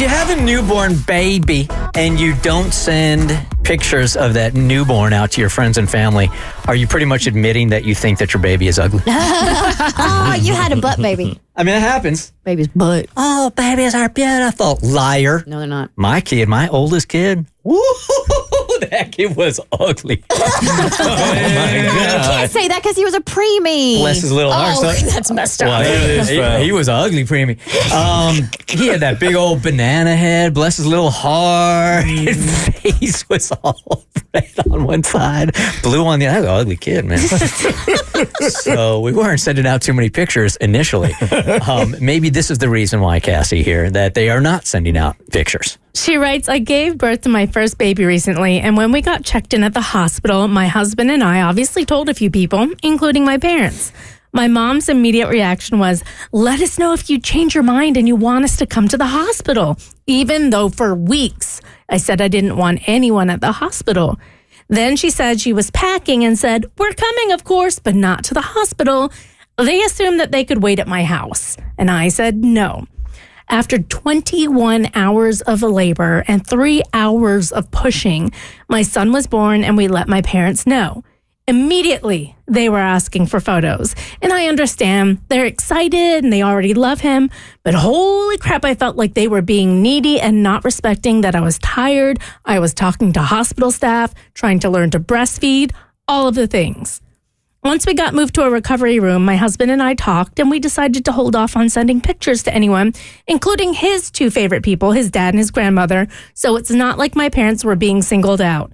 you have a newborn baby and you don't send pictures of that newborn out to your friends and family, are you pretty much admitting that you think that your baby is ugly? Oh, you had a butt baby. I mean, it happens. Baby's butt. Oh, babies are beautiful. Liar. No, they're not. My oldest kid, woo, that kid was ugly. Oh, my You God. can't say that because he was a preemie. Bless his little heart. Oh, that's messed up. Well, he was an ugly preemie. He had that big old banana head. Bless his little heart. His face was all red on one side, blue on the other. That was an ugly kid, man. So we weren't sending out too many pictures initially. Maybe this is the reason why, Cassie, here, that they are not sending out pictures. She writes, I gave birth to my first baby recently, and when we got checked in at the hospital, my husband and I obviously told a few people, including my parents. My mom's immediate reaction was, let us know if you change your mind and you want us to come to the hospital, even though for weeks I said I didn't want anyone at the hospital. Then she said she was packing and said, we're coming, of course, but not to the hospital. They assumed that they could wait at my house, and I said no. After 21 hours of labor and 3 hours of pushing, my son was born and we let my parents know. Immediately, they were asking for photos. And I understand they're excited and they already love him. But holy crap, I felt like they were being needy and not respecting that I was tired. I was talking to hospital staff, trying to learn to breastfeed, all of the things. Once we got moved to a recovery room, my husband and I talked, and we decided to hold off on sending pictures to anyone, including his two favorite people, his dad and his grandmother, so it's not like my parents were being singled out.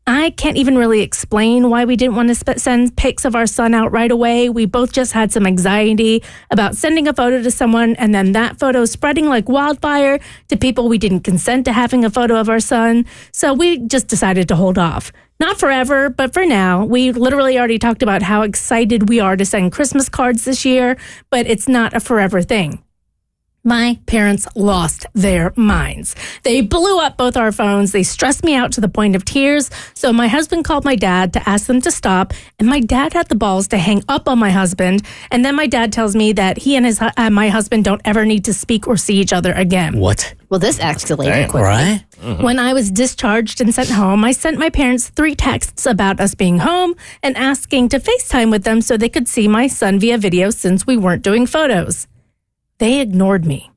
I can't even really explain why we didn't want to send pics of our son out right away. We both just had some anxiety about sending a photo to someone and then that photo spreading like wildfire to people we didn't consent to having a photo of our son. So we just decided to hold off. Not forever, but for now. We literally already talked about how excited we are to send Christmas cards this year, but it's not a forever thing. My parents lost their minds. They blew up both our phones. They stressed me out to the point of tears. So my husband called my dad to ask them to stop. And my dad had the balls to hang up on my husband. And then my dad tells me that he and my husband don't ever need to speak or see each other again. What? Well, this escalated quickly. Right? Mm-hmm. When I was discharged and sent home, I sent my parents 3 texts about us being home and asking to FaceTime with them so they could see my son via video since we weren't doing photos. They ignored me.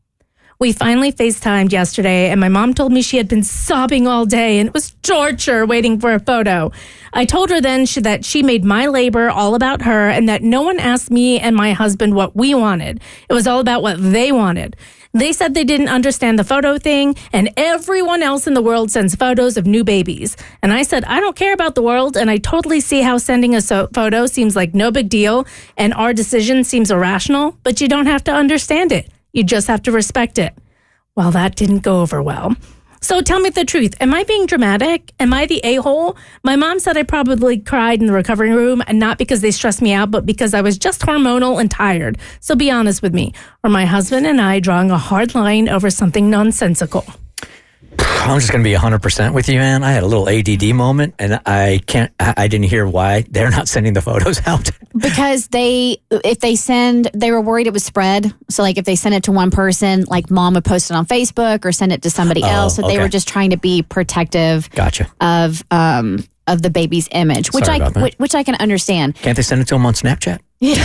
We finally FaceTimed yesterday, and my mom told me she had been sobbing all day, and it was torture waiting for a photo. I told her then that she made my labor all about her and that no one asked me and my husband what we wanted. It was all about what they wanted. They said they didn't understand the photo thing, and everyone else in the world sends photos of new babies. And I said, I don't care about the world, and I totally see how sending a photo seems like no big deal, and our decision seems irrational, but you don't have to understand it. You just have to respect it. Well, that didn't go over well. So tell me the truth. Am I being dramatic? Am I the a-hole? My mom said I probably cried in the recovery room, and not because they stressed me out, but because I was just hormonal and tired. So be honest with me. Are my husband and I drawing a hard line over something nonsensical? I'm just going to be 100% with you, man. I had a little ADD moment, and I didn't hear why they're not sending the photos out. Because they were worried it would spread. So like if they sent it to one person, like mom would post it on Facebook or send it to somebody else. So they were just trying to be protective of the baby's image, which I can understand. Can't they send it to them on Snapchat? You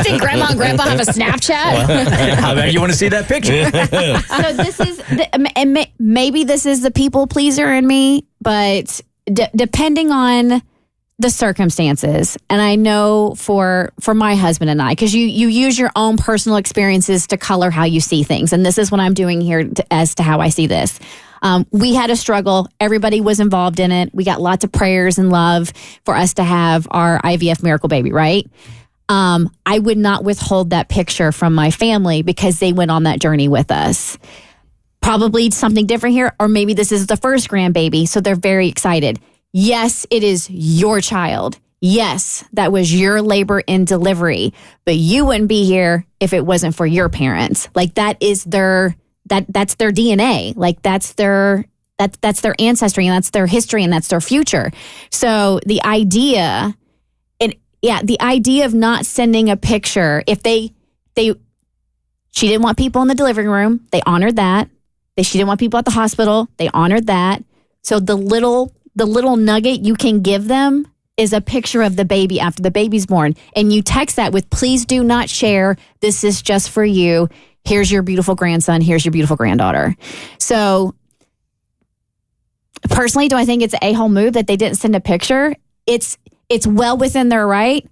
think grandma and grandpa have a Snapchat? How about you want to see that picture? So this is, maybe this is the people pleaser in me, but depending on the circumstances, and I know for my husband and I, because you use your own personal experiences to color how you see things, and this is what I'm doing here as to how I see this. We had a struggle. Everybody was involved in it. We got lots of prayers and love for us to have our IVF miracle baby, right? I would not withhold that picture from my family because they went on that journey with us. Probably something different here, or maybe this is the first grandbaby, so they're very excited. Yes, it is your child. Yes, that was your labor and delivery, but you wouldn't be here if it wasn't for your parents. Like that is that's their DNA. Like that's their ancestry, and that's their history, and that's their future. So the idea of not sending a picture, if they She didn't want people in the delivery room. They honored that. She didn't want people at the hospital. They honored that. So the little nugget you can give them is a picture of the baby after the baby's born. And you text that with, please do not share. This is just for you. Here's your beautiful grandson. Here's your beautiful granddaughter. So personally, do I think it's an a-hole move that they didn't send a picture? It's well within their right.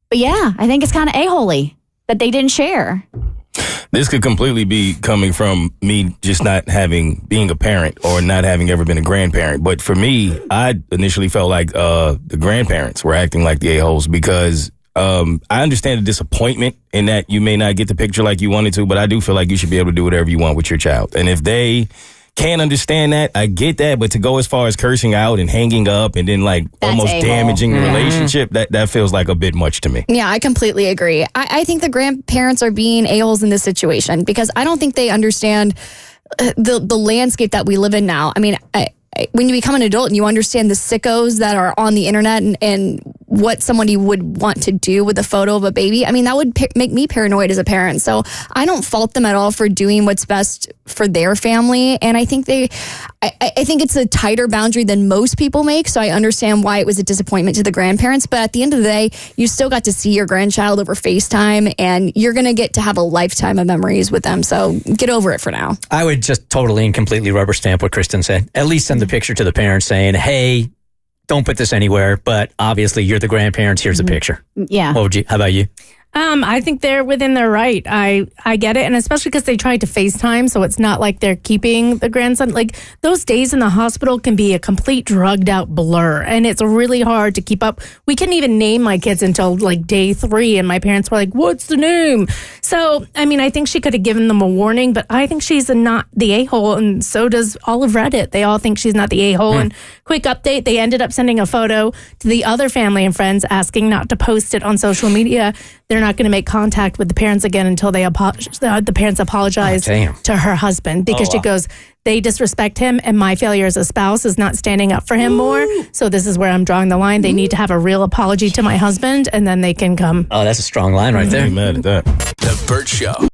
But yeah, I think it's kind of a-holey that they didn't share. This could completely be coming from me just not being a parent or not having ever been a grandparent. But for me, I initially felt like the grandparents were acting like the a-holes because I understand the disappointment in that you may not get the picture like you wanted to, but I do feel like you should be able to do whatever you want with your child. And if they can't understand that, I get that, but to go as far as cursing out and hanging up and then like That's almost a-hole. damaging the relationship, that feels like a bit much to me. Yeah, I completely agree. I think the grandparents are being a-holes in this situation because I don't think they understand the landscape that we live in now. I mean, when you become an adult and you understand the sickos that are on the internet and what somebody would want to do with a photo of a baby, I mean, that would make me paranoid as a parent. So I don't fault them at all for doing what's best for their family. And I think I think it's a tighter boundary than most people make. So I understand why it was a disappointment to the grandparents. But at the end of the day, you still got to see your grandchild over FaceTime and you're going to get to have a lifetime of memories with them. So get over it for now. I would just totally and completely rubber stamp what Kristen said. At least send the picture to the parents saying, hey, don't put this anywhere, but obviously you're the grandparents. Here's the picture. Yeah. How about you? I think they're within their right. I get it. And especially because they tried to FaceTime, so it's not like they're keeping the grandson. Like, those days in the hospital can be a complete drugged out blur. And it's really hard to keep up. We couldn't even name my kids until like day 3. And my parents were like, what's the name? So, I mean, I think she could have given them a warning, but I think she's not the a-hole. And so does all of Reddit. They all think she's not the a-hole. And quick update, they ended up sending a photo to the other family and friends asking not to post it on social media. They're not going to make contact with the parents again until the parents apologize to her husband because she goes, they disrespect him and my failure as a spouse is not standing up for him more. So this is where I'm drawing the line. They need to have a real apology to my husband and then they can come. Oh, that's a strong line right there. I'm mad at that. The Bert Show.